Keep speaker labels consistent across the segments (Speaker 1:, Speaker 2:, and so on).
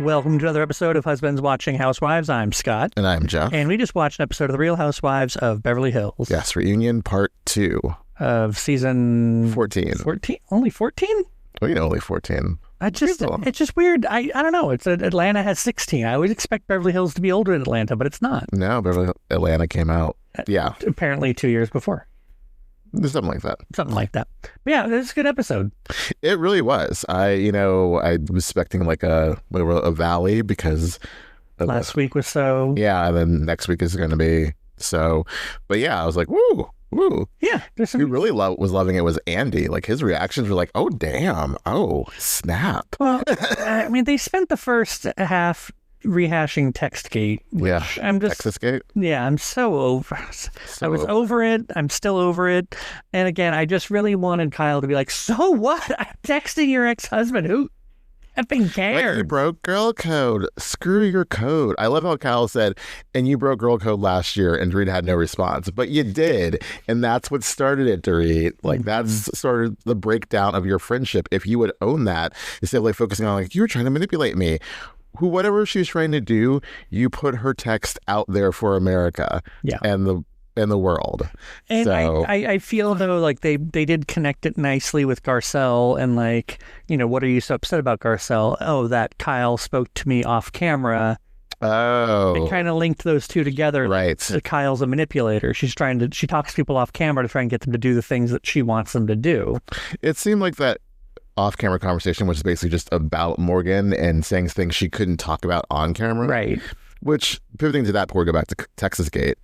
Speaker 1: Welcome to another episode of Husbands Watching Housewives. I'm Scott.
Speaker 2: And I'm Jeff.
Speaker 1: And we just watched an episode of The Real Housewives of Beverly Hills.
Speaker 2: Yes, reunion part 2.
Speaker 1: Of season...
Speaker 2: 14.
Speaker 1: 14? Only 14?
Speaker 2: Well, you know, only 14.
Speaker 1: It's just weird. I don't know. It's Atlanta has 16. I always expect Beverly Hills to be older than Atlanta, but it's not.
Speaker 2: No, Atlanta came out. Yeah.
Speaker 1: Apparently 2 years before.
Speaker 2: Something like that.
Speaker 1: Something like that. But yeah, it's a good episode.
Speaker 2: It really was. I was expecting like a valley because...
Speaker 1: Last week was so...
Speaker 2: Yeah, and then next week is going to be so... But yeah, I was like, woo! Woo.
Speaker 1: Yeah.
Speaker 2: Who really was loving it was Andy. Like, his reactions were like, oh, damn. Oh, snap.
Speaker 1: Well, I mean, they spent the first half rehashing Textgate.
Speaker 2: Yeah. Texasgate?
Speaker 1: Yeah, I'm so over. I was over it. I'm still over it. And again, I just really wanted Kyle to be like, so what? I'm texting your ex-husband. Who effing cares?
Speaker 2: Like, you broke girl code. Screw your code. I love how Kyle said, and you broke girl code last year, and Dorit had no response. But you did. And that's what started it, Dorit. Like, that's sort of the breakdown of your friendship. If you would own that, instead of like focusing on like, you were trying to manipulate me. Whatever she was trying to do, you put her text out there for America and the world.
Speaker 1: And
Speaker 2: so,
Speaker 1: I feel though like they did connect it nicely with Garcelle and like, you know, what are you so upset about, Garcelle? Oh, that Kyle spoke to me off camera.
Speaker 2: Oh.
Speaker 1: They kind of linked those two together.
Speaker 2: Right.
Speaker 1: Kyle's a manipulator. She talks people off camera to try and get them to do the things that she wants them to do.
Speaker 2: It seemed like that off-camera conversation was basically just about Morgan and saying things she couldn't talk about on camera.
Speaker 1: Right.
Speaker 2: Which, pivoting to that before we go back to Texasgate,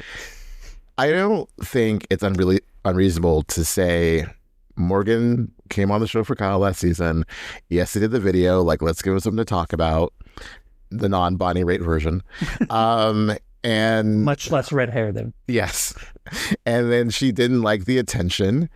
Speaker 2: I don't think it's unreasonable to say Morgan came on the show for Kyle last season. Yes, he did the video, like, let's give him something to talk about, the non-Bonnie Raitt version. And
Speaker 1: much less red hair than.
Speaker 2: Yes. And then she didn't like the attention.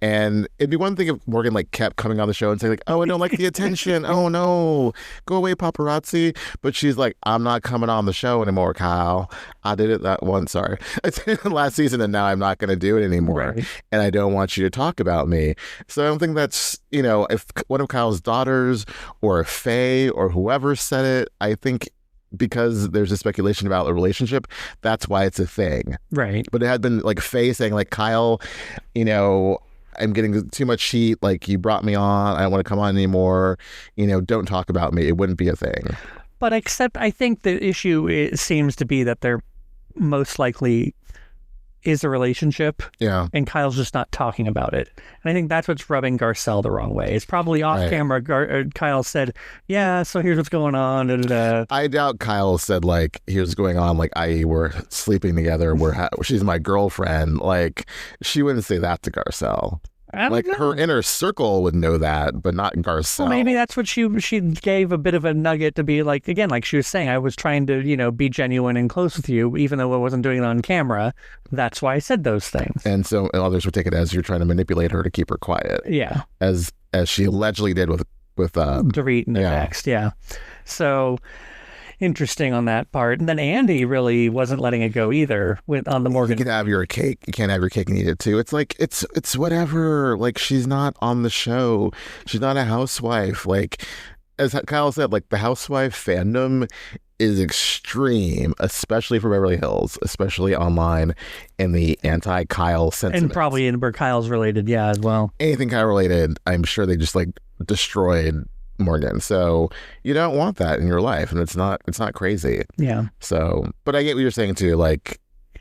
Speaker 2: And it'd be one thing if Morgan like kept coming on the show and saying like, oh, I don't like the attention. Oh no, go away, paparazzi. But she's like, I'm not coming on the show anymore, Kyle. I did it that once. Sorry. I did it last season and now I'm not going to do it anymore. Right. And I don't want you to talk about me. So I don't think that's, you know, if one of Kyle's daughters or Faye or whoever said it, I think because there's a speculation about a relationship, that's why it's a thing.
Speaker 1: Right.
Speaker 2: But it had been like Faye saying like, Kyle, you know, I'm getting too much heat. Like, you brought me on. I don't want to come on anymore. You know, don't talk about me. It wouldn't be a thing.
Speaker 1: But except I think the issue seems to be that there most likely is a relationship. Yeah. And Kyle's just not talking about it. And I think that's what's rubbing Garcelle the wrong way. It's probably off camera. Kyle said, yeah, so here's what's going on.
Speaker 2: I doubt Kyle said, like, here's what's going on. Like, i.e., we're sleeping together. She's my girlfriend. Like, she wouldn't say that to Garcelle. Like, her inner circle would know that, but not Garcelle.
Speaker 1: Well, maybe that's what she gave a bit of a nugget to be like, again, like she was saying, I was trying to, you know, be genuine and close with you, even though I wasn't doing it on camera. That's why I said those things.
Speaker 2: And so others would take it as you're trying to manipulate her to keep her quiet.
Speaker 1: Yeah.
Speaker 2: As she allegedly did with
Speaker 1: Dorit in the text. Yeah. So interesting on that part. And then Andy really wasn't letting it go either on the Morgan.
Speaker 2: You can have your cake. You can't have your cake and eat it too. It's like, it's whatever. Like, she's not on the show. She's not a housewife. Like, as Kyle said, like, the housewife fandom is extreme, especially for Beverly Hills, especially online, and the anti-Kyle sentiment.
Speaker 1: And probably in where Kyle's related, yeah, as well.
Speaker 2: Anything Kyle related, I'm sure they just like destroyed Morgan. So you don't want that in your life, and it's not crazy.
Speaker 1: Yeah.
Speaker 2: So, but I get what you're saying too. Like,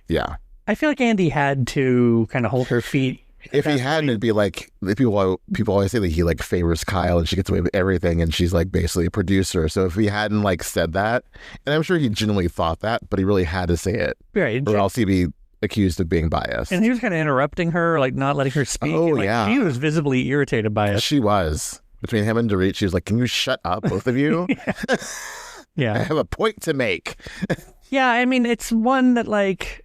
Speaker 2: yeah.
Speaker 1: I feel like Andy had to kind of hold her feet.
Speaker 2: If he hadn't, it'd be like people always say that he like favors Kyle and she gets away with everything, and she's like basically a producer. So if he hadn't like said that, and I'm sure he genuinely thought that, but he really had to say it,
Speaker 1: right?
Speaker 2: Or else he'd be accused of being biased.
Speaker 1: And he was kind of interrupting her, like not letting her speak.
Speaker 2: Oh,
Speaker 1: and, like,
Speaker 2: yeah.
Speaker 1: He was visibly irritated by it.
Speaker 2: She was. Between him and Dorit, she was like, can you shut up, both of you?
Speaker 1: Yeah.
Speaker 2: I have a point to make.
Speaker 1: Yeah, I mean, it's one that, like,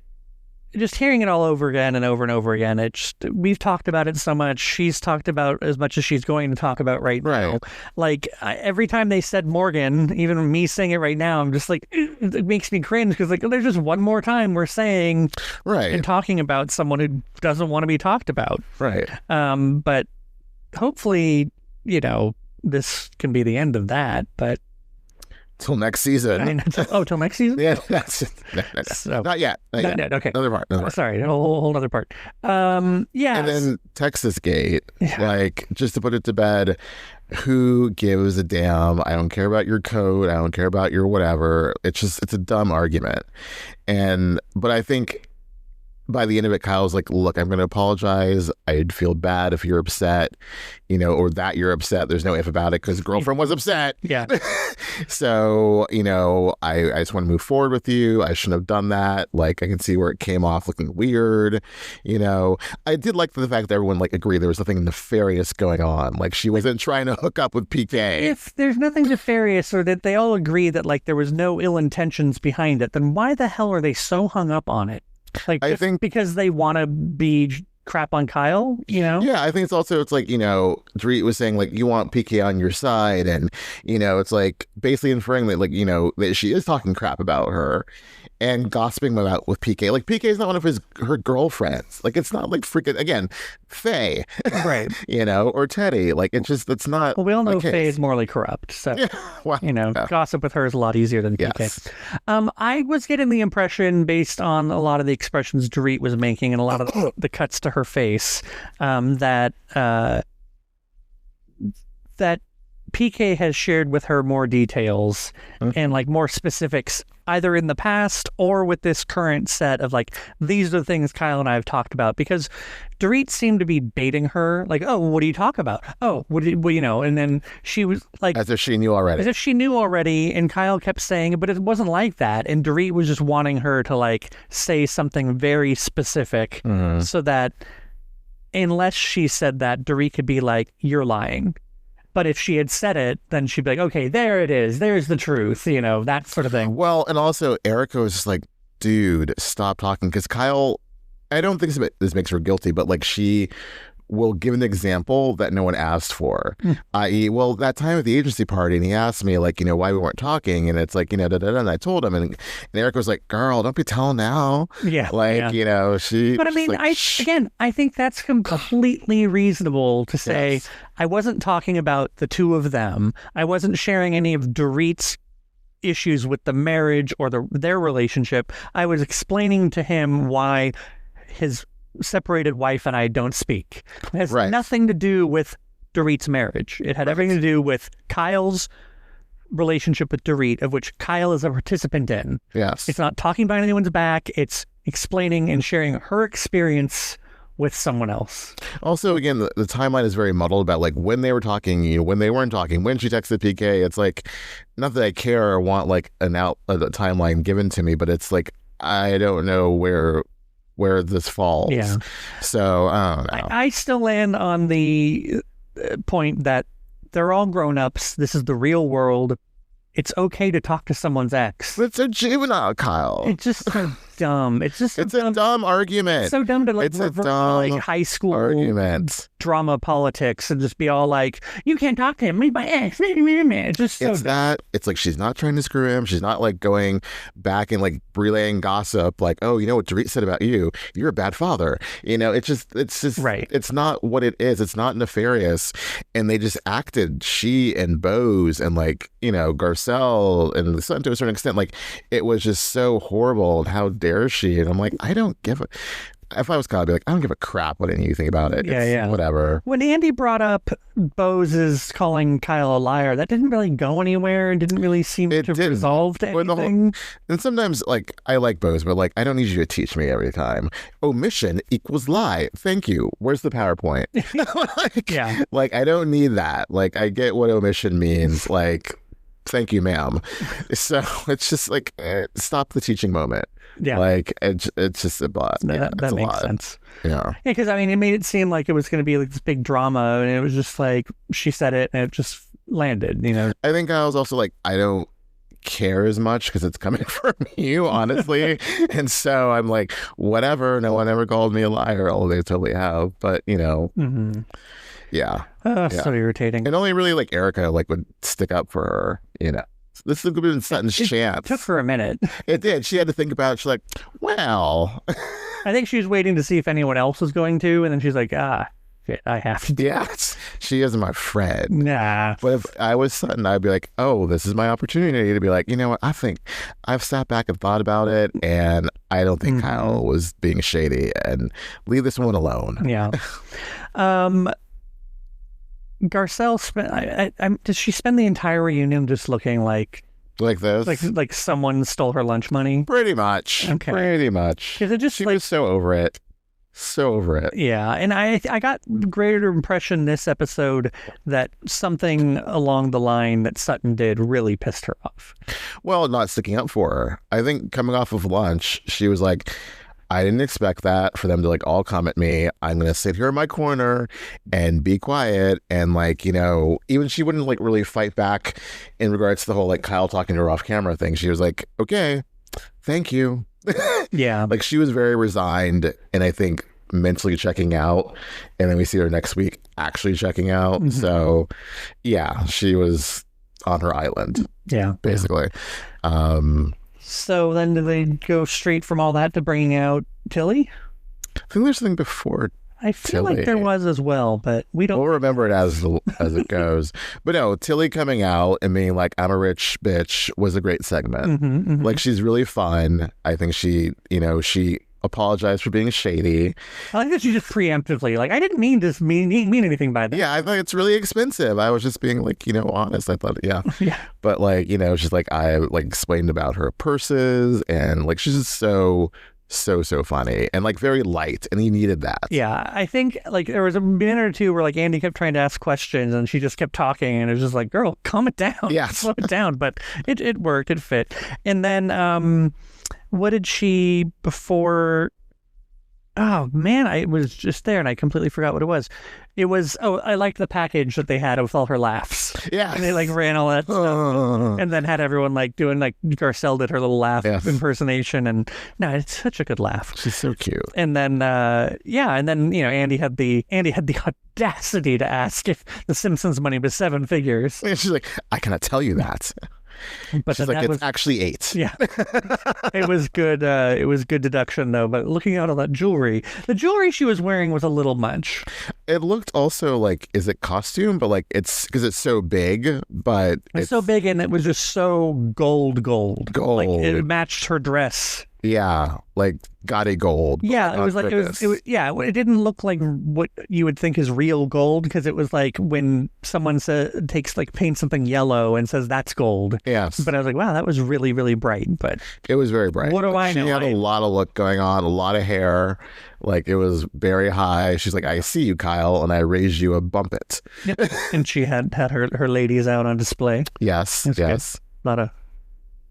Speaker 1: just hearing it all over again and over again, we've talked about it so much. She's talked about as much as she's going to talk about right now. Like, every time they said Morgan, even me saying it right now, I'm just like, it makes me cringe because, like, there's just one more time we're saying and talking about someone who doesn't want to be talked about.
Speaker 2: Right.
Speaker 1: But hopefully, you know, this can be the end of that. But
Speaker 2: till next season.
Speaker 1: Till next season?
Speaker 2: Yeah, that's it. No. So, not yet.
Speaker 1: Okay.
Speaker 2: Another part.
Speaker 1: Sorry, a whole other part. Yeah.
Speaker 2: And then Texas Gate, like, just to put it to bed, who gives a damn? I don't care about your code. I don't care about your whatever. It's a dumb argument. But I think by the end of it, Kyle's like, look, I'm going to apologize. I'd feel bad if you're upset, or that you're upset. There's no if about it because girlfriend was upset.
Speaker 1: Yeah.
Speaker 2: So, I just want to move forward with you. I shouldn't have done that. Like, I can see where it came off looking weird. I did like the fact that everyone like agreed there was nothing nefarious going on. Like, she wasn't trying to hook up with PK.
Speaker 1: If there's nothing nefarious, or that they all agree that like there was no ill intentions behind it, then why the hell are they so hung up on it? Like, I think because they want to be crap on Kyle, Yeah,
Speaker 2: I think it's like, Dorit was saying, like, you want PK on your side, and, it's like basically inferring that, like, that she is talking crap about her and gossiping about with PK. Like, PK is not one of her girlfriends. Like, it's not like freaking, again, Faye.
Speaker 1: Right.
Speaker 2: Or Teddy. Like, it's not.
Speaker 1: Well, we all know Faye is morally corrupt. So, gossip with her is a lot easier than PK. Yes. I was getting the impression, based on a lot of the expressions Dorit was making and a lot of the cuts to her face, that PK has shared with her more details and like more specifics, either in the past or with this current set of like, these are the things Kyle and I have talked about, because Dorit seemed to be baiting her, like, oh, what do you talk about? Oh, and then she was like,
Speaker 2: as if she knew already.
Speaker 1: And Kyle kept saying it, but it wasn't like that. And Dorit was just wanting her to like say something very specific so that unless she said that, Dorit could be like, you're lying. But if she had said it, then she'd be like, okay, there it is. There's the truth, that sort of thing.
Speaker 2: Well, and also Erica was just like, dude, stop talking. Because Kyle, I don't think this makes her guilty, but like she will give an example that no one asked for, i.e., well, that time at the agency party, and he asked me, like, why we weren't talking, and it's like, and I told him, and Erica was like, girl, don't be telling now.
Speaker 1: Yeah.
Speaker 2: Like, she...
Speaker 1: But I mean,
Speaker 2: like,
Speaker 1: I think that's completely reasonable to say, yes. I wasn't talking about the two of them. I wasn't sharing any of Dorit's issues with the marriage or their relationship. I was explaining to him why his separated wife and I don't speak. It has nothing to do with Dorit's marriage. It had everything to do with Kyle's relationship with Dorit, of which Kyle is a participant in.
Speaker 2: Yes.
Speaker 1: It's not talking behind anyone's back. It's explaining and sharing her experience with someone else.
Speaker 2: Also, again, the timeline is very muddled about like when they were talking, when they weren't talking, when she texted PK. It's like, not that I care or want like a timeline given to me, but it's like, I don't know where this falls.
Speaker 1: Yeah.
Speaker 2: So, I don't know.
Speaker 1: I still land on the point that they're all grown-ups. This is the real world. It's okay to talk to someone's ex.
Speaker 2: It's a juvenile, Kyle.
Speaker 1: It's just so dumb. It's a
Speaker 2: dumb argument.
Speaker 1: It's so dumb to like revert to like high school
Speaker 2: argument,
Speaker 1: drama politics, and just be all like, you can't talk to him. He's my ex. It's just so dumb.
Speaker 2: It's like she's not trying to screw him. She's not like going back and like relaying gossip like, oh, you know what Dorit said about you? You're a bad father. It's just
Speaker 1: right.
Speaker 2: It's not what it is. It's not nefarious. And they just acted, she and Bose and like, Garcelle and Sutton to a certain extent, like it was just so horrible. And how dare she? And I'm like, I don't give a... If I was Kyle, I'd be like, I don't give a crap what you think about it.
Speaker 1: Yeah.
Speaker 2: Whatever.
Speaker 1: When Andy brought up Bose's calling Kyle a liar, that didn't really go anywhere and didn't really seem to resolve to anything.
Speaker 2: And sometimes, like, I like Bose, but, like, I don't need you to teach me every time. Omission equals lie. Thank you. Where's the PowerPoint? Like, I don't need that. Like, I get what omission means. Like, thank you, ma'am. So it's just like, stop the teaching moment.
Speaker 1: Yeah.
Speaker 2: Like, it's just a lot.
Speaker 1: That makes sense.
Speaker 2: Yeah.
Speaker 1: Because, I mean, it made it seem like it was going to be like this big drama, and it was just like, she said it, and it just landed,
Speaker 2: I think I was also like, I don't care as much because it's coming from you, honestly. And so I'm like, whatever. No one ever called me a liar, although they totally have. But,
Speaker 1: Mm-hmm.
Speaker 2: Yeah.
Speaker 1: So irritating.
Speaker 2: And only really like Erica like would stick up for her, This would have been Sutton's chance.
Speaker 1: It took her a minute.
Speaker 2: It did. She had to think about it. She's like, well.
Speaker 1: I think she was waiting to see if anyone else was going to, and then she's like, it. I have to do
Speaker 2: Yes, she is my friend.
Speaker 1: Nah.
Speaker 2: But if I was Sutton, I'd be like, oh, this is my opportunity to be like, you know what? I think I've sat back and thought about it, and I don't think Kyle was being shady, and leave this one alone.
Speaker 1: Yeah. Garcelle does she spend the entire reunion just looking like
Speaker 2: this?
Speaker 1: Like someone stole her lunch money?
Speaker 2: Pretty much.
Speaker 1: Okay.
Speaker 2: Pretty much.
Speaker 1: Is it just
Speaker 2: she was so over it. So over it.
Speaker 1: Yeah, and I got greater impression this episode that something along the line that Sutton did really pissed her off.
Speaker 2: Well, not sticking up for her. I think coming off of lunch, she was like, I didn't expect that for them to like all come at me. I'm going to sit here in my corner and be quiet. And like, you know, even she wouldn't like really fight back in regards to the whole like Kyle talking to her off camera thing. She was like, okay, thank you.
Speaker 1: Yeah.
Speaker 2: Like she was very resigned and I think mentally checking out. And then we see her next week actually checking out.
Speaker 1: Mm-hmm.
Speaker 2: So yeah, she was on her island.
Speaker 1: Yeah.
Speaker 2: Basically.
Speaker 1: So then do they go straight from all that to bringing out Tilly?
Speaker 2: I think there's something before
Speaker 1: I feel
Speaker 2: Tilly.
Speaker 1: like there was as well, but we don't.
Speaker 2: We'll remember it as it goes. But no, Tilly coming out and being like, I'm a rich bitch was a great segment. Like, she's really fun. I think she apologized for being shady.
Speaker 1: I like that she just preemptively, like, I didn't mean to mean anything by that.
Speaker 2: Yeah, I thought it's really expensive. I was just being like, honest. I thought, yeah.
Speaker 1: Yeah.
Speaker 2: But like, she's like, I like explained about her purses and like, she's just so funny and like very light, and he needed that.
Speaker 1: Yeah, I think like there was a minute or two where like Andy kept trying to ask questions and she just kept talking, and it was just like, girl, calm it down.
Speaker 2: Yeah.
Speaker 1: Slow it down. But it worked, it fit. And then what did she before? Oh man, I was just there and I completely forgot what it was. It was, I liked the package that they had with all her laughs.
Speaker 2: Yeah.
Speaker 1: And they like ran all that stuff and then had everyone like doing like Garcelle did her little laugh impersonation, and no, it's such a good laugh.
Speaker 2: She's so cute.
Speaker 1: And then and then Andy had the audacity to ask if the Simpsons money was 7 figures.
Speaker 2: And she's like, I cannot tell you that.
Speaker 1: But
Speaker 2: she's like, it's actually 8.
Speaker 1: Yeah. It was good. It was good deduction though. But looking at all that jewelry, the jewelry she was wearing was a little much.
Speaker 2: It looked also like, is it costume? But like, it's because it's so big, but
Speaker 1: it's so big, and it was just so gold. Like it matched her dress.
Speaker 2: Yeah, like gaudy gold.
Speaker 1: Yeah, it was like it didn't look like what you would think is real gold, because it was like when someone paints something yellow and says that's gold.
Speaker 2: Yes.
Speaker 1: But I was like, wow, that was really, really bright. But
Speaker 2: it was very bright.
Speaker 1: What do I know?
Speaker 2: She had a lot of look going on, a lot of hair. Like it was very high. She's like, I see you, Kyle, and I raised you a bump it.
Speaker 1: Yep. And she had her ladies out on display.
Speaker 2: Yes.
Speaker 1: Good. A lot of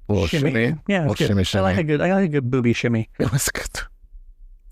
Speaker 2: little shimmy.
Speaker 1: Yeah,
Speaker 2: little shimmy.
Speaker 1: I like a good booby shimmy.
Speaker 2: It was good.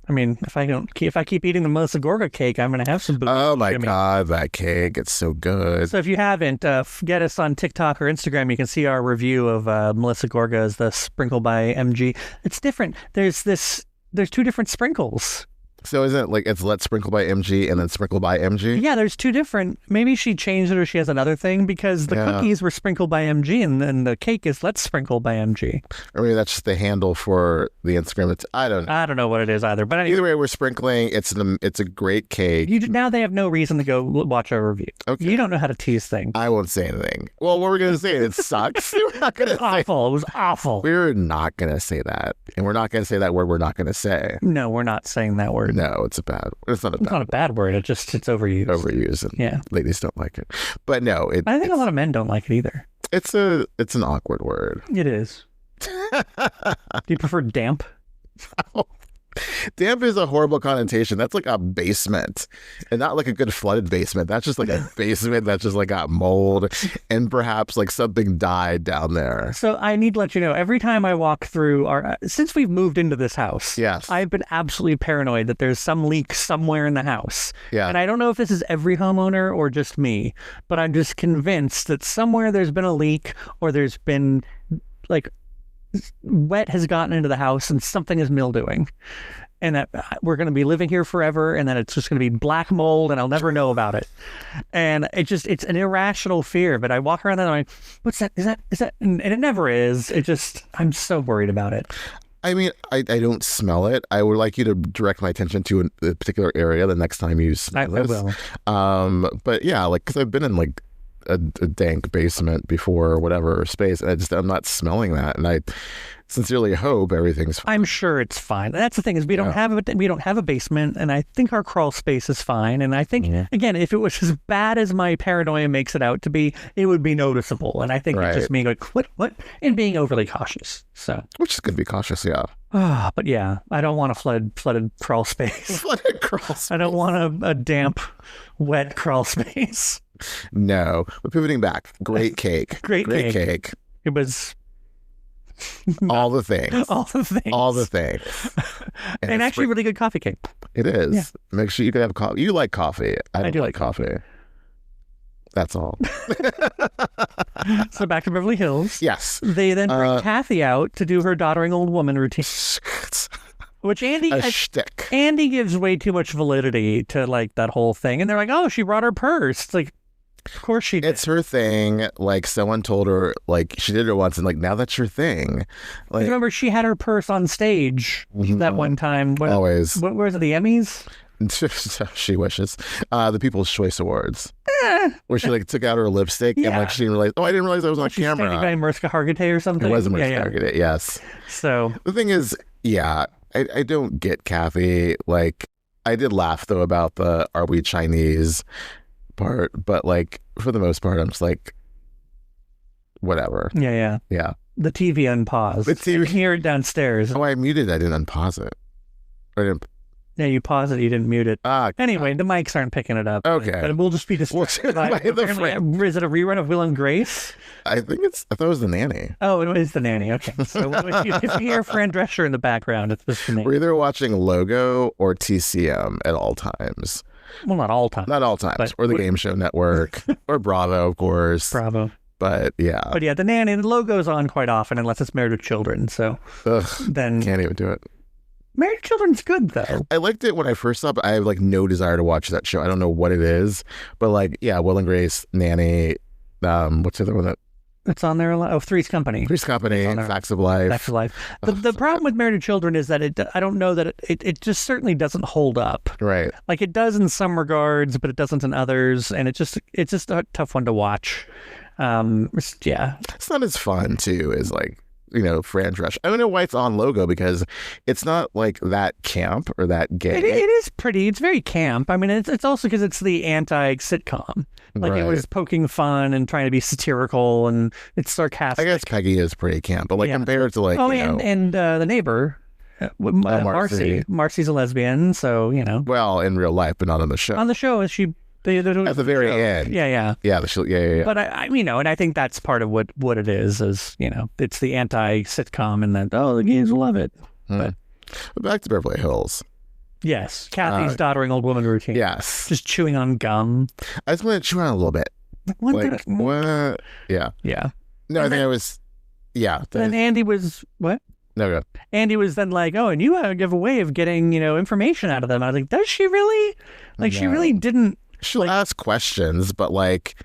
Speaker 1: I mean, if I keep eating the Melissa Gorga cake, I'm gonna have some booby.
Speaker 2: Oh my
Speaker 1: shimmy.
Speaker 2: God, that cake! It's so good.
Speaker 1: So if you haven't, get us on TikTok or Instagram. You can see our review of Melissa Gorga's The Sprinkle by MG. It's different. There's 2 different sprinkles.
Speaker 2: So isn't it like it's Let's Sprinkle by MG and then Sprinkle by MG?
Speaker 1: Yeah, there's 2 different. Maybe she changed it or she has another thing, because the cookies were Sprinkled by MG and then the cake is Let's Sprinkle by MG.
Speaker 2: Or maybe that's just the handle for the Instagram. I don't know
Speaker 1: what it is either. But anyway,
Speaker 2: either way, we're sprinkling. It's a great cake.
Speaker 1: Now they have no reason to go watch our review. Okay. You don't know how to tease things.
Speaker 2: I won't say anything. Well, what we're going to say, it sucks. We're not going to say.
Speaker 1: Awful. It was awful.
Speaker 2: We're not going to say that. And we're not going to say that word we're not going to say.
Speaker 1: No, we're not saying that word.
Speaker 2: No, it's not a bad
Speaker 1: word. It's overused.
Speaker 2: Overused. And ladies don't like it. But no,
Speaker 1: I think a lot of men don't like it either.
Speaker 2: It's an awkward word.
Speaker 1: It is. Do you prefer damp?
Speaker 2: Damp is a horrible connotation. That's like a basement, and not like a good flooded basement. That's just like a basement that's just like got mold, and perhaps like something died down there.
Speaker 1: So I need to let you know, every time I walk through since we've moved into this house,
Speaker 2: yes,
Speaker 1: I've been absolutely paranoid that there's some leak somewhere in the house.
Speaker 2: Yeah.
Speaker 1: And I don't know if this is every homeowner or just me, but I'm just convinced that somewhere there's been a leak, or there's been like wet has gotten into the house and something is mildewing, and that we're going to be living here forever, and then it's just going to be black mold and I'll never know about it. And it's an irrational fear, but I walk around and I'm like, what's that? Is that? And it never is. I'm so worried about it.
Speaker 2: I mean, I don't smell it. I would like you to direct my attention to a particular area the next time you smell
Speaker 1: I
Speaker 2: this.
Speaker 1: will.
Speaker 2: But yeah, like, because I've been in like a dank basement before or whatever space, and I'm not smelling that, and I sincerely hope everything's fine.
Speaker 1: I'm sure it's fine. That's the thing is we don't have a basement, and I think our crawl space is fine. And I think again, if it was as bad as my paranoia makes it out to be, it would be noticeable. And I think it's just me going what, and being overly cautious. So
Speaker 2: which is good to be cautious, yeah.
Speaker 1: But yeah, I don't want a flooded crawl space.
Speaker 2: Flooded crawl space.
Speaker 1: I don't want a damp, wet crawl space.
Speaker 2: No, but pivoting back, great cake.
Speaker 1: Great
Speaker 2: cake.
Speaker 1: It was
Speaker 2: all the things. All the things.
Speaker 1: And actually really good coffee cake.
Speaker 2: It is. Yeah. Make sure you can have coffee. You like coffee. I do like coffee. That's all.
Speaker 1: So back to Beverly Hills.
Speaker 2: Yes.
Speaker 1: They then bring Kathy out to do her doddering old woman routine. Which Andy gives way too much validity to like that whole thing. And they're like, oh, she brought her purse. It's like, of course she did.
Speaker 2: It's her thing. Like, someone told her, like, she did it once, and like, now that's your thing. Like,
Speaker 1: remember, she had her purse on stage that one time.
Speaker 2: Always.
Speaker 1: Where was it? The Emmys?
Speaker 2: She wishes. The People's Choice Awards. Where she like took out her lipstick and like she realized, I didn't realize I was on camera.
Speaker 1: Standing by Mariska Hargitay or something.
Speaker 2: It was Mariska Hargitay, yes.
Speaker 1: So
Speaker 2: the thing is, I don't get Kathy. Like, I did laugh though about the "Are we Chinese?" part, but like for the most part, I'm just like, whatever.
Speaker 1: Yeah. The TV unpaused. The TV. I can hear it downstairs.
Speaker 2: Oh, I muted. I didn't unpause it.
Speaker 1: Yeah, you pause it. You didn't mute it. Anyway, the mics aren't picking it up.
Speaker 2: Okay,
Speaker 1: but we'll just be distracted. Is it a rerun of Will and Grace?
Speaker 2: I thought it was The Nanny.
Speaker 1: Oh, it is The Nanny. Okay, so if you hear Fran Drescher in the background, it's just The Nanny.
Speaker 2: We're either watching Logo or TCM at all times.
Speaker 1: Well, not all times.
Speaker 2: Not all times. Or the Game Show Network. Or Bravo, of course.
Speaker 1: Bravo.
Speaker 2: But yeah.
Speaker 1: But yeah, The Nanny, the Logo's on quite often unless it's Married with Children. So then
Speaker 2: can't even do it.
Speaker 1: Married with Children's good though.
Speaker 2: I liked it when I first saw it, but I have like no desire to watch that show. I don't know what it is. But like, yeah, Will and Grace, Nanny, what's the other one that
Speaker 1: it's on there a lot? Oh, Three's Company.
Speaker 2: Facts of Life.
Speaker 1: Facts of Life. The problem with Married with Children is that I don't know that it just certainly doesn't hold up.
Speaker 2: Right.
Speaker 1: Like it does in some regards, but it doesn't in others, and it's just a tough one to watch. It's
Speaker 2: not as fun too as like, Fran Drescher. I don't know why it's on Logo because it's not like that camp or that gay.
Speaker 1: It is pretty. It's very camp. I mean, it's also because it's the anti-sitcom. Like it was poking fun and trying to be satirical and it's sarcastic.
Speaker 2: I guess Peggy is pretty camp, but like compared to like
Speaker 1: and the neighbor, Marcy. Marcy's a lesbian, so
Speaker 2: Well, in real life, but not on the show.
Speaker 1: On the show, is she? At
Speaker 2: the very end.
Speaker 1: Yeah. But I and I think that's part of what it is it's the anti-sitcom and that, the gays will love it. But
Speaker 2: back to Beverly Hills.
Speaker 1: Yes. Kathy's doddering old woman routine.
Speaker 2: Yes.
Speaker 1: Just chewing on gum.
Speaker 2: I just want to chew on a little bit. What? Yeah.
Speaker 1: Yeah.
Speaker 2: No, I think I was,
Speaker 1: Then Andy was, what?
Speaker 2: No, go.
Speaker 1: Andy was then like, and you have a way of getting, information out of them. I was like, does she really? Like, she really didn't.
Speaker 2: She'll ask questions, but like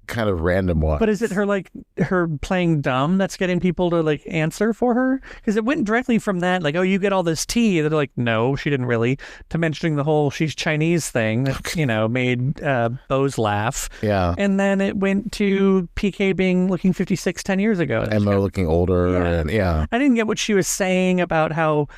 Speaker 2: kind of random ones.
Speaker 1: But is it her playing dumb that's getting people to like answer for her? Because it went directly from that, like, you get all this tea. They're like, no, she didn't really, to mentioning the whole she's Chinese thing that, made Bose laugh.
Speaker 2: Yeah.
Speaker 1: And then it went to PK looking 56 10 years ago.
Speaker 2: And Mo looking older. And I
Speaker 1: didn't get what she was saying about how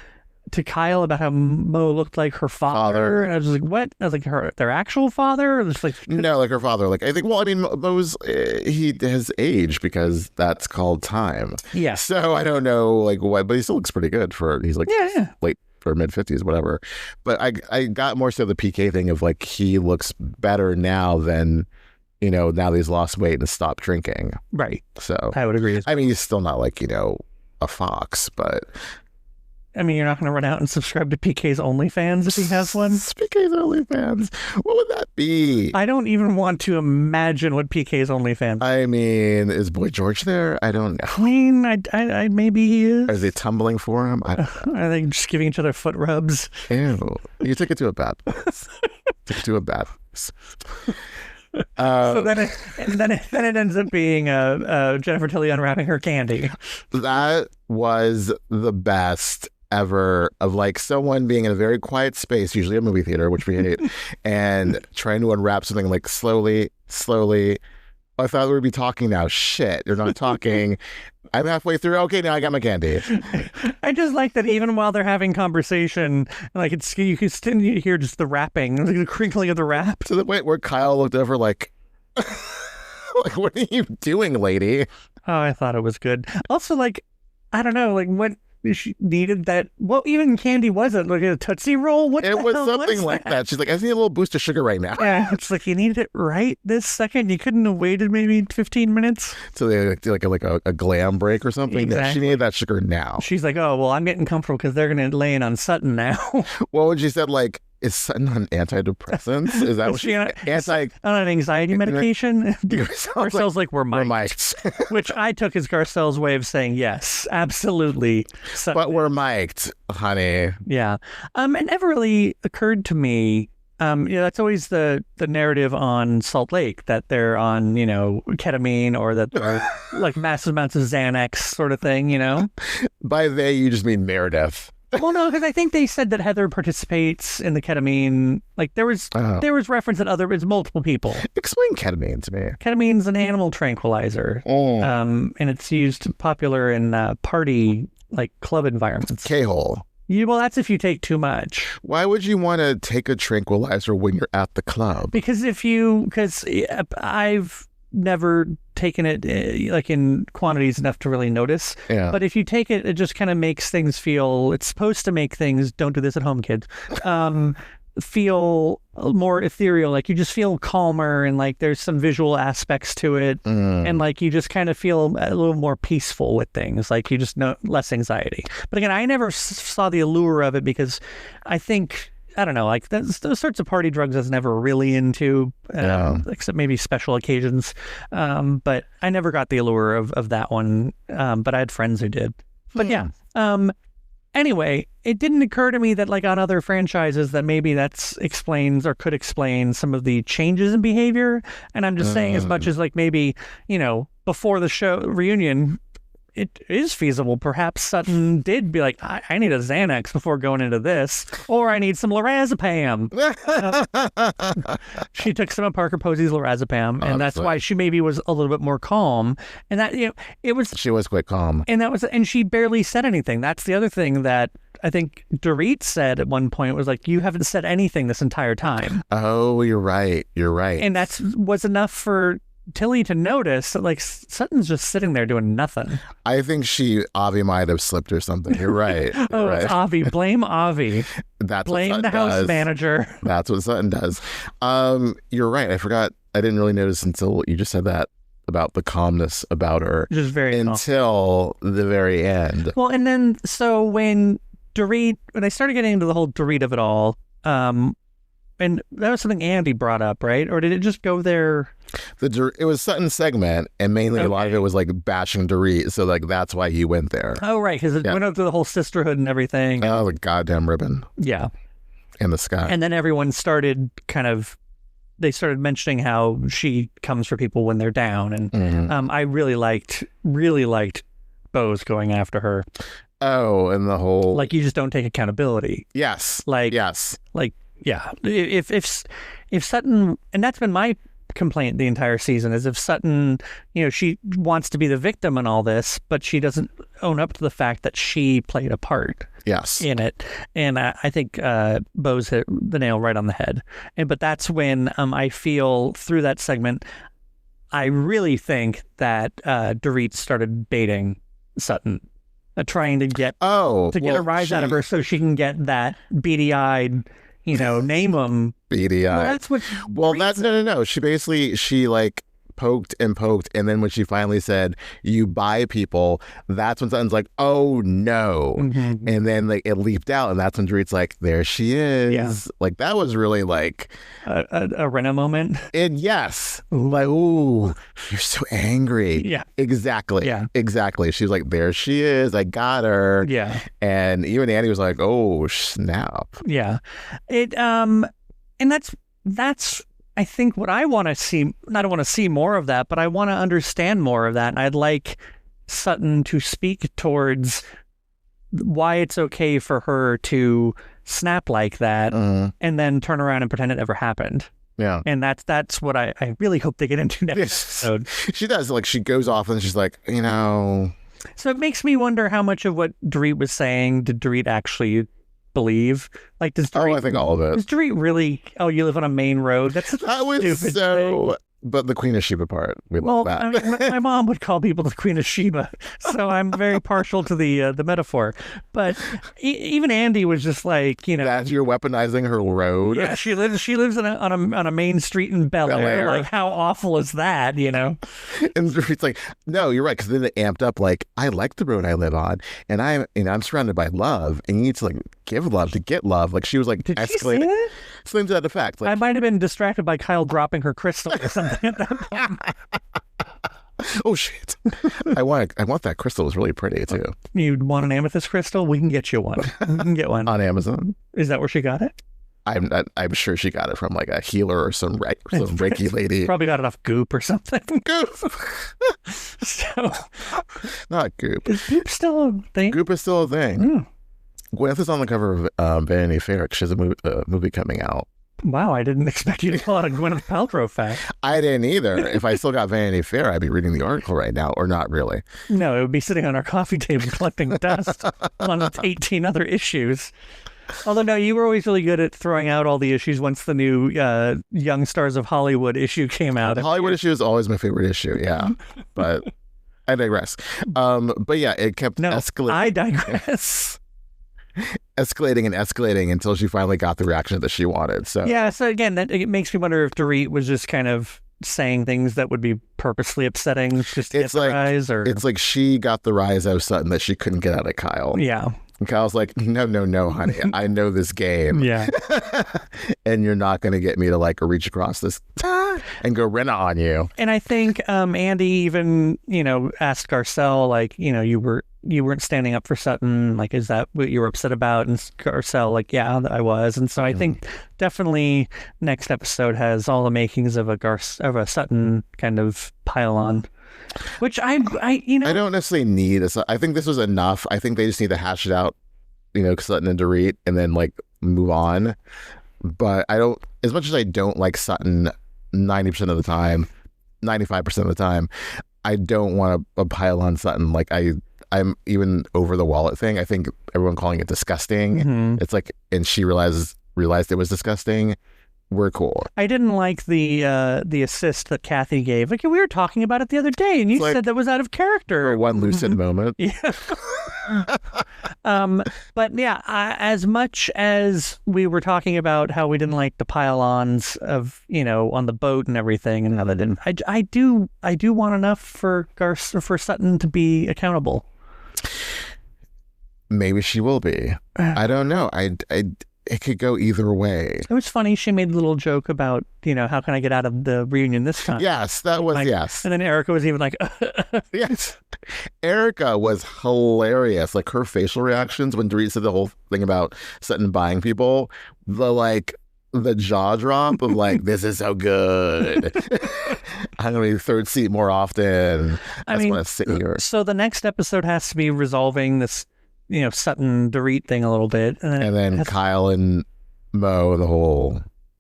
Speaker 1: Mo looked like her father. And I was like, what? I was like, their actual father? Or just like,
Speaker 2: no, like her father. Like, I think, Mo's, he has aged because that's called time.
Speaker 1: Yeah.
Speaker 2: So I don't know, like, what, but he still looks pretty good he's like late for mid-50s, whatever. But I got more so the PK thing of like, he looks better now than, now that he's lost weight and stopped drinking.
Speaker 1: Right.
Speaker 2: So
Speaker 1: I would agree.
Speaker 2: I mean, he's still not like, a fox, but...
Speaker 1: I mean, you're not going to run out and subscribe to PK's OnlyFans if he has one?
Speaker 2: PK's OnlyFans. What would that be?
Speaker 1: I don't even want to imagine what PK's OnlyFans.
Speaker 2: I mean, is Boy George there? I don't know.
Speaker 1: I mean, I maybe he is.
Speaker 2: Are they tumbling for him? I don't know.
Speaker 1: Are they just giving each other foot rubs?
Speaker 2: Ew. You took it to a bad place.
Speaker 1: So then it ends up being Jennifer Tilly unwrapping her candy.
Speaker 2: That was the best ever, of like someone being in a very quiet space, usually a movie theater, which we hate, and trying to unwrap something like slowly. I thought we'd be talking now. Shit, you're not talking. I'm halfway through. Okay, now I got my candy.
Speaker 1: I just like that even while they're having conversation, like you can still hear just the wrapping, the crinkling of the wrap.
Speaker 2: To the point where Kyle looked over like, like, what are you doing, lady?
Speaker 1: Oh, I thought it was good. Also, like, I don't know, like what she needed that. What even candy was it? Like a Tootsie Roll? What?
Speaker 2: It was something like that. She's like, I need a little boost of sugar right now.
Speaker 1: Yeah, it's like you needed it right this second. You couldn't have waited maybe 15 minutes.
Speaker 2: So they do like a glam break or something.
Speaker 1: Exactly.
Speaker 2: She needed that sugar now.
Speaker 1: She's like, oh well, I'm getting comfortable because they're gonna lay in on Sutton now.
Speaker 2: Well, when she said like, is Sutton on antidepressants? Is that what she on
Speaker 1: an anxiety medication? Garcelle's like, we're mic'd. Which I took as Garcelle's way of saying yes, absolutely.
Speaker 2: But we're mic'd, honey.
Speaker 1: Yeah. It never really occurred to me. That's always the narrative on Salt Lake, that they're on, ketamine, or that they're like massive amounts of Xanax sort of thing,
Speaker 2: By they, you just mean Meredith.
Speaker 1: Well, no, because I think they said that Heather participates in the ketamine. Like there was reference that it's multiple people.
Speaker 2: Explain ketamine to me.
Speaker 1: Ketamine's an animal tranquilizer, and it's used popular in party like club environments.
Speaker 2: K-hole.
Speaker 1: Well, that's if you take too much.
Speaker 2: Why would you want to take a tranquilizer when you're at the club?
Speaker 1: Because I've never taken it like in quantities enough to really notice.
Speaker 2: Yeah.
Speaker 1: But if you take it, it just kind of makes things feel, it's supposed to make things, don't do this at home, kids, feel more ethereal. Like you just feel calmer, and like there's some visual aspects to it. And like you just kind of feel a little more peaceful with things. Like you just know less anxiety. But again, I never saw the allure of it because I think, I don't know, like those sorts of party drugs I was never really into, except maybe special occasions. But I never got the allure of that one. But I had friends who did. But yeah. Anyway, it didn't occur to me that like on other franchises that maybe that's explains or could explain some of the changes in behavior. And I'm just saying, as much as like maybe, before the show reunion, it is feasible. Perhaps Sutton did be like, I need a Xanax before going into this, or I need some lorazepam. She took some of Parker Posey's lorazepam, and that's why she maybe was a little bit more calm. And that, she was
Speaker 2: quite calm.
Speaker 1: And she barely said anything. That's the other thing that I think Dorit said at one point was like, you haven't said anything this entire time.
Speaker 2: Oh, you're right. And
Speaker 1: that was enough for Tilly to notice that like Sutton's just sitting there doing nothing.
Speaker 2: I think Avi might have slipped or something. You're right.
Speaker 1: It's Avi. Blame Avi. Blame the house manager.
Speaker 2: That's what Sutton does. You're right. I forgot. I didn't really notice until you just said that about the calmness about her.
Speaker 1: Just very
Speaker 2: until the very end.
Speaker 1: Well, and then so when I started getting into the whole Dorit of it all, and that was something Andy brought up, right? Or did it just go there?
Speaker 2: It was Sutton's segment, and mainly a lot of it was like bashing Dorit, so like that's why he went there.
Speaker 1: Oh, right, because it went up to the whole sisterhood and everything.
Speaker 2: Oh, the goddamn ribbon.
Speaker 1: Yeah.
Speaker 2: And the sky.
Speaker 1: And then everyone started they started mentioning how she comes for people when they're down, and I really liked Bose going after her.
Speaker 2: Oh, and the whole
Speaker 1: like you just don't take accountability.
Speaker 2: Yes.
Speaker 1: Yeah. If Sutton, and that's been my complaint the entire season, is if Sutton, she wants to be the victim in all this, but she doesn't own up to the fact that she played a part.
Speaker 2: Yes.
Speaker 1: In it. And I think Bose hit the nail right on the head. But that's when I feel through that segment, I really think that Dorit started baiting Sutton. Trying to get a rise out of her so she can get that beady-eyed, name them.
Speaker 2: Beady-eyed.
Speaker 1: Well, that's what.
Speaker 2: Well, that's no. She like poked, and then when she finally said, "You buy people," that's when Sutton's like, "Oh no!" And then like it leaped out, and that's when Dorit's like, "There she is."
Speaker 1: Yeah.
Speaker 2: Like that was really like
Speaker 1: a Rena moment.
Speaker 2: And yes, like, ooh, you're so angry.
Speaker 1: Yeah,
Speaker 2: exactly.
Speaker 1: Yeah,
Speaker 2: exactly. She was like, "There she is. I got her."
Speaker 1: Yeah,
Speaker 2: and even Andy was like, "Oh snap."
Speaker 1: Yeah, and that's. I think what I want to see, I don't want to see more of that, but I want to understand more of that. And I'd like Sutton to speak towards why it's okay for her to snap like that and then turn around and pretend it never happened.
Speaker 2: Yeah.
Speaker 1: And that's what I really hope they get into next episode.
Speaker 2: She does. Like, she goes off and she's like, you know.
Speaker 1: So it makes me wonder how much of what Dorit was saying did Dorit actually believe? Like, does Dorit,
Speaker 2: I think all of it.
Speaker 1: Does Dorit really, you live on a main road? That's such a stupid thing.
Speaker 2: But the Queen of Sheba part, we love that.
Speaker 1: I mean, my mom would call people the Queen of Sheba, so I'm very partial to the metaphor. But even Andy was just like,
Speaker 2: that you're weaponizing her road.
Speaker 1: Yeah, she lives on a main street in Bel Air. Like, how awful is that? And
Speaker 2: it's like, no, you're right, because then it amped up. Like, I like the road I live on, and I'm surrounded by love, and you need to like give love to get love. Like, she was like
Speaker 1: Did
Speaker 2: escalating.
Speaker 1: She say that?
Speaker 2: Something to that effect. Like,
Speaker 1: I might have been distracted by Kyle dropping her crystal or something.
Speaker 2: Oh shit! I want that crystal. It's really pretty too.
Speaker 1: You want an amethyst crystal? We can get you one. We can get one
Speaker 2: on Amazon.
Speaker 1: Is that where she got it?
Speaker 2: I'm sure she got it from like a healer or some Reiki lady.
Speaker 1: Probably got enough goop or something.
Speaker 2: Goop.
Speaker 1: So,
Speaker 2: not goop.
Speaker 1: Is goop still a thing?
Speaker 2: Goop is still a thing. Gwyneth is on the cover of Vanity Fair. She has a movie coming out.
Speaker 1: Wow, I didn't expect you to call it a Gwyneth Paltrow fact.
Speaker 2: I didn't either. If I still got Vanity Fair, I'd be reading the article right now, or not really.
Speaker 1: No, it would be sitting on our coffee table collecting dust along with 18 other issues. Although, no, you were always really good at throwing out all the issues once the new Young Stars of Hollywood issue came out.
Speaker 2: The Hollywood issue is always my favorite issue, yeah. But I digress. But yeah, it kept escalating.
Speaker 1: I digress.
Speaker 2: Escalating and escalating until she finally got the reaction that she wanted. So
Speaker 1: yeah, so again, it makes me wonder if Dorit was just kind of saying things that would be purposely upsetting just to get the rise, or
Speaker 2: it's like she got the rise out of Sutton that she couldn't get out of Kyle.
Speaker 1: Yeah.
Speaker 2: And Kyle's like, no, honey, I know this game.
Speaker 1: Yeah.
Speaker 2: And you're not going to get me to like reach across this and go rent on you.
Speaker 1: And I think Andy even, asked Garcelle, like, you weren't standing up for Sutton. Like, is that what you were upset about? And Garcelle, like, yeah, I was. And so I think definitely next episode has all the makings of a Sutton kind of pile-on. Which I
Speaker 2: don't necessarily need. I think this was enough. I think they just need to hash it out, Sutton and Dorit, and then like move on. But I don't, as much as I don't like Sutton 90% of the time, 95% of the time, I don't want a pile on Sutton. Like I'm even over the wallet thing. I think everyone calling it disgusting.
Speaker 1: Mm-hmm.
Speaker 2: It's like, and she realized it was disgusting. We're cool.
Speaker 1: I didn't like the assist that Kathy gave. Like, we were talking about it the other day, and you said that was out of character.
Speaker 2: For one lucid moment.
Speaker 1: Yeah. But yeah, as much as we were talking about how we didn't like the pile-ons of, on the boat and everything, and how they didn't, I do want enough for Sutton to be accountable.
Speaker 2: Maybe she will be. I don't know. It could go either way.
Speaker 1: It was funny. She made a little joke about, how can I get out of the reunion this time?
Speaker 2: Yes, that was, yes.
Speaker 1: And then Erica was even like,
Speaker 2: yes. Erica was hilarious. Like, her facial reactions when Dorit said the whole thing about Sutton buying people, the jaw drop of like, this is so good. I'm going to be third seat more often. I just want to sit here.
Speaker 1: So the next episode has to be resolving this, Sutton Dorit thing a little bit.
Speaker 2: And then Kyle and Mo,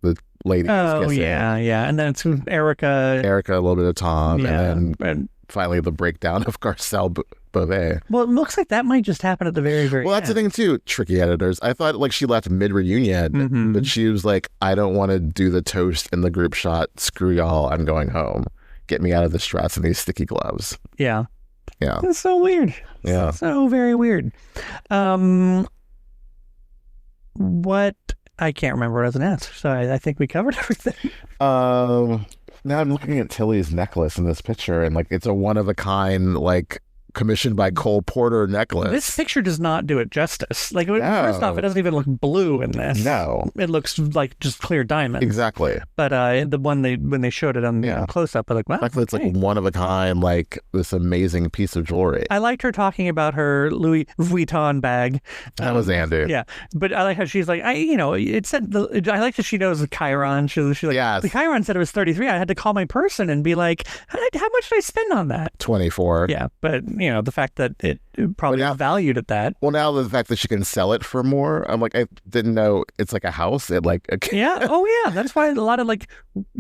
Speaker 2: the lady.
Speaker 1: Oh, yeah. And then it's Erica.
Speaker 2: A little bit of Tom. Yeah. And then finally the breakdown of Garcelle Beauvais.
Speaker 1: Well, it looks like that might just happen at the very, very
Speaker 2: end. Well, that's the thing, too. Tricky editors. I thought like she left mid-reunion, but she was like, I don't want to do the toast in the group shot. Screw y'all. I'm going home. Get me out of the strats and these sticky gloves.
Speaker 1: Yeah.
Speaker 2: Yeah.
Speaker 1: It's so weird.
Speaker 2: Yeah.
Speaker 1: So very weird. What? I can't remember what I was going to ask. So I think we covered everything.
Speaker 2: Now I'm looking at Tilly's necklace in this picture, and like it's a one of a kind, like commissioned by Cole Porter necklace.
Speaker 1: This picture does not do it justice. Like, first off, it doesn't even look blue in this.
Speaker 2: No.
Speaker 1: It looks like just clear diamonds.
Speaker 2: Exactly.
Speaker 1: But the one when they showed it on close-up, I was like, wow.
Speaker 2: It's like one of a kind, like this amazing piece of jewelry.
Speaker 1: I liked her talking about her Louis Vuitton bag.
Speaker 2: That was Andy.
Speaker 1: Yeah. But I like how she's like, it said, I like that she knows the Chiron. She's like,
Speaker 2: yes.
Speaker 1: The Chiron said it was 33. I had to call my person and be like, how much did I spend on that?
Speaker 2: 24.
Speaker 1: Yeah. But, the fact that it probably valued at that.
Speaker 2: Well, now the fact that she can sell it for more, I'm like, I didn't know it's like a house.
Speaker 1: Yeah. Oh, yeah. That's why a lot of like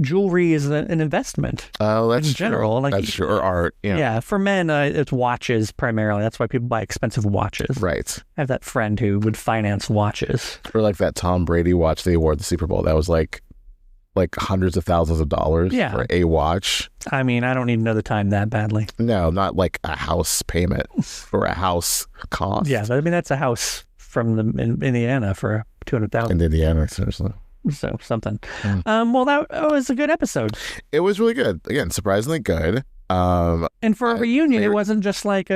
Speaker 1: jewelry is an investment.
Speaker 2: Oh, that's
Speaker 1: in general.
Speaker 2: True.
Speaker 1: Like,
Speaker 2: that's true. Or art.
Speaker 1: Yeah. For men, it's watches primarily. That's why people buy expensive watches.
Speaker 2: Right.
Speaker 1: I have that friend who would finance watches.
Speaker 2: Or like that Tom Brady watch they wore at the Super Bowl. That was like hundreds of thousands of dollars for a watch.
Speaker 1: I mean, I don't even know the time that badly.
Speaker 2: No, not like a house payment or a house cost.
Speaker 1: Yeah, I mean, that's a house from in Indiana for $200,000.
Speaker 2: In Indiana, seriously.
Speaker 1: So something. Well, that was a good episode.
Speaker 2: It was really good. Again, surprisingly good.
Speaker 1: And for a reunion, it wasn't just like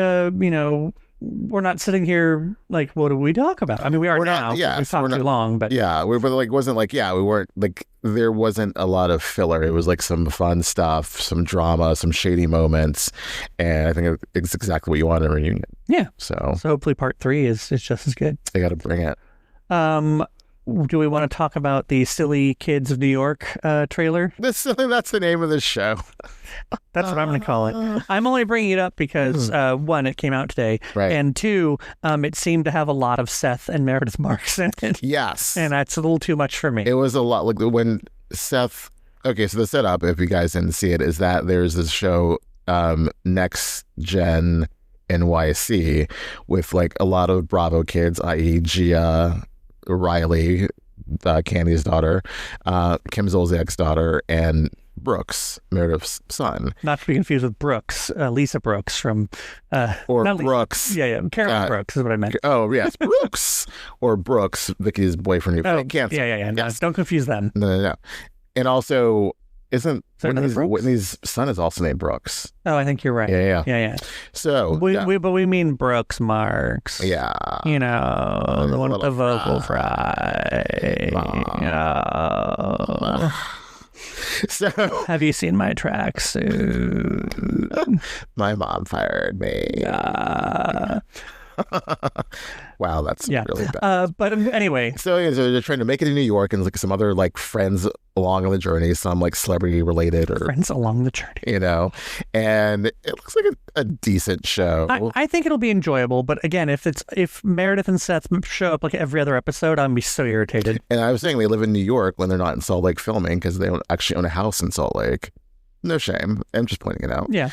Speaker 1: we're not sitting here like, what do we talk about? I mean, we're now. Not, we've talked too long, but
Speaker 2: we weren't like, there wasn't a lot of filler. It was like some fun stuff, some drama, some shady moments, and I think it's exactly what you want in a reunion.
Speaker 1: Yeah.
Speaker 2: So
Speaker 1: hopefully part 3 is just as good.
Speaker 2: They got to bring it.
Speaker 1: Do we want to talk about the Silly Kids of New York trailer?
Speaker 2: That's the name of the show.
Speaker 1: That's what I'm going to call it. I'm only bringing it up because, one, it came out today,
Speaker 2: right.
Speaker 1: And two, it seemed to have a lot of Seth and Meredith Marks in it.
Speaker 2: Yes.
Speaker 1: And that's a little too much for me.
Speaker 2: It was a lot. Like when Seth... Okay, so the setup, if you guys didn't see it, is that there's this show, Next Gen NYC, with like a lot of Bravo kids, i.e. Gia... Riley, Candy's daughter, Kim Zolciak's daughter, and Brooks, Meredith's son.
Speaker 1: Not to be confused with Brooks, Lisa Brooks from...
Speaker 2: or Brooks.
Speaker 1: Yeah, Carolyn Brooks is what I meant.
Speaker 2: Oh, yes, Brooks. Or Brooks, Vicky's boyfriend.
Speaker 1: Yeah. No, don't confuse them.
Speaker 2: No. And also... Isn't
Speaker 1: Whitney's
Speaker 2: son is also named Brooks?
Speaker 1: Oh, I think you're right.
Speaker 2: Yeah. So
Speaker 1: we mean Brooks Marks.
Speaker 2: Yeah.
Speaker 1: The one with the vocal fry.
Speaker 2: So
Speaker 1: have you seen my tracksuit?
Speaker 2: My mom fired me. Wow, that's really bad.
Speaker 1: But anyway,
Speaker 2: so they're trying to make it in New York, and like some other like friends along on the journey, some like celebrity related or
Speaker 1: friends along the journey,
Speaker 2: and it looks like a decent show.
Speaker 1: I think it'll be enjoyable, but again, if Meredith and Seth show up like every other episode, I'm gonna be so irritated.
Speaker 2: And I was saying they live in New York when they're not in Salt Lake filming because they don't actually own a house in Salt Lake. No shame. I'm just pointing it out.
Speaker 1: Yeah.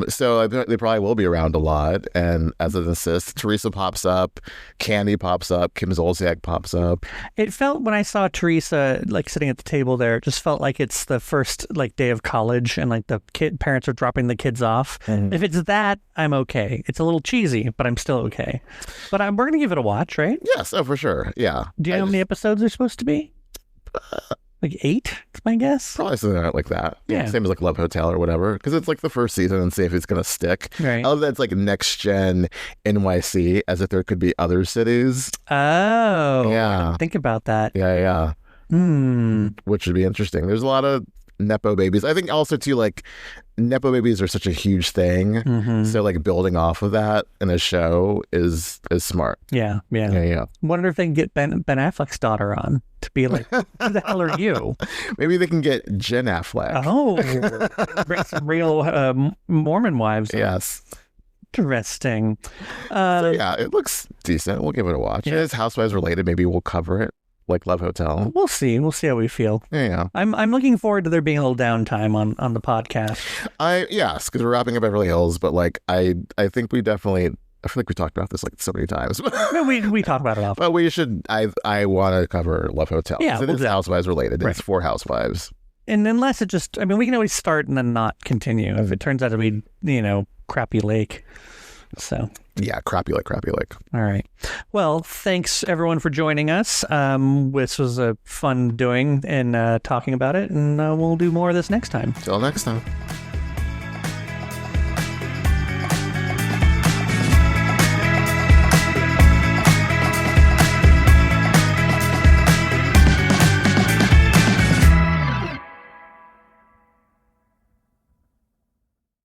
Speaker 2: So they probably will be around a lot. And as an assist, Teresa pops up, Candy pops up, Kim Zolciak pops up.
Speaker 1: It felt when I saw Teresa like sitting at the table there, it just felt like it's the first like day of college and like the parents are dropping the kids off. If it's that, I'm okay. It's a little cheesy, but I'm still okay. But we're going to give it a watch, right?
Speaker 2: Yes. Oh, for sure. Yeah.
Speaker 1: Do you know how many episodes they're supposed to be? Like 8, is my guess.
Speaker 2: Probably something like that.
Speaker 1: Yeah.
Speaker 2: Same as like Love Hotel or whatever. Because it's like the first season and see if it's going to stick.
Speaker 1: Right.
Speaker 2: I love that it's like Next Gen NYC, as if there could be other cities.
Speaker 1: Oh.
Speaker 2: Yeah.
Speaker 1: Think about that.
Speaker 2: Yeah. Which would be interesting. There's a lot of Nepo babies. I think also too, like, Nepo babies are such a huge thing. So like building off of that in a show is smart.
Speaker 1: Yeah. Wonder if they can get Ben Affleck's daughter on to be like, who the hell are you?
Speaker 2: Maybe they can get Jen Affleck.
Speaker 1: Oh, bring some real Mormon wives.
Speaker 2: Yes.
Speaker 1: Interesting.
Speaker 2: So yeah, it looks decent. We'll give it a watch.
Speaker 1: Yeah.
Speaker 2: It is Housewives related. Maybe we'll cover it. Like Love Hotel.
Speaker 1: We'll see how we feel.
Speaker 2: Yeah.
Speaker 1: I'm looking forward to there being a little downtime on the podcast.
Speaker 2: Yes, because we're wrapping up Beverly Hills, but like I think we definitely, I feel like we talked about this like so many times.
Speaker 1: No, we talk about it often.
Speaker 2: But we should. I want to cover Love Hotel.
Speaker 1: Yeah,
Speaker 2: it is Housewives related.
Speaker 1: Right.
Speaker 2: It's for Housewives.
Speaker 1: And unless it just, I mean, we can always start and then not continue if it turns out to be Crappy Lake. So
Speaker 2: yeah, crappy lake.
Speaker 1: All right. Well, thanks everyone for joining us. This was a fun doing and talking about it, and we'll do more of this next time.
Speaker 2: Till next time.